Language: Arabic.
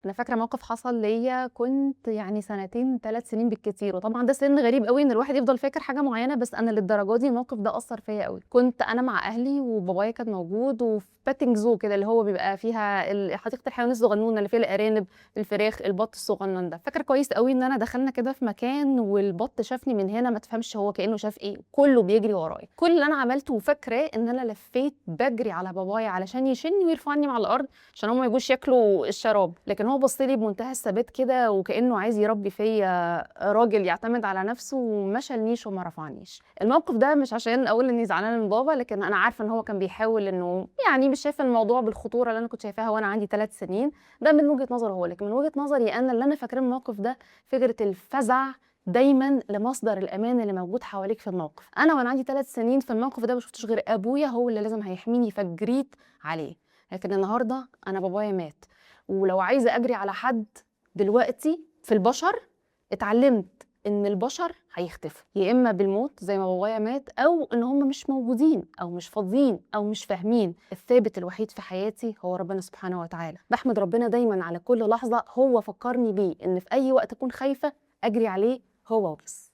أنا فاكرة موقف حصل ليّا كنت يعني سنتين 3 سنين بالكتير، وطبعًا ده سِن غريب أوي إن الواحد يفضل فاكر حاجة معيّنة، بس أنا للدرجة دي الموقف ده أثّر فيّا أوي. كنت أنا مع أهلي وبابايا كان موجود وفي petting zoo كده اللي هو بيبقى فيها حديقة الحيوان الصغنونة اللي فيها الأرانب، الفراخ، البط الصغنن ده. فاكرة كويس أوي إن أنا دخلنا كده في مكان والبط شافني من هنا ما تفهمش هو كإنه شاف إيه، كُلّه بيجري ورايا. كل اللي أنا عملته وفاكراه إن أنا لفّيت باجري على بابايا علشان يشيلني ويرفعني من على الأرض عشان هُم ما يجوش ياكلوا الشراب، لكن هو بَص لي بمنتهى الثبات كده وكإنه عايز يربّي فيّا راجل يعتمد على نَفْسه وما شالنيش وما رفعنيش. الموقف ده مش عشان أقول إني زعلانة من بابا، لكن أنا عارفة إن هو كان بيحاول إنه يعني مش شايف الموضوع بالخطورة اللي أنا كنت شايفاها وأنا عندي 3 سنين، ده من وجهة نظره هو، لكن من وجهة نظري أنا اللي أنا فاكراه من الموقف ده فكرة الفزع دايمًا لمصدر الأمان اللي موجود حواليك في الموقف. أنا وأنا عندي 3 سنين في الموقف ده ما شُفتش غير أبويا هو اللي لازم هيحميني، فجريت عليه. لكن النهارده أنا بابايا مات، ولو عايزة أجري على حد دلوقتي في البشر، اتعلمت إن البشر هيختفوا، يا إما بالموت زي ما بابايا مات، أو إن هم مش موجودين أو مش فاضيين أو مش فاهمين. الثابت الوحيد في حياتي هو ربنا سبحانه وتعالى، باحمد ربنا دايمًا على كل لحظة هو فكّرني بيه، إن في أي وقت أكون خايفة أجري عليه هو وبس.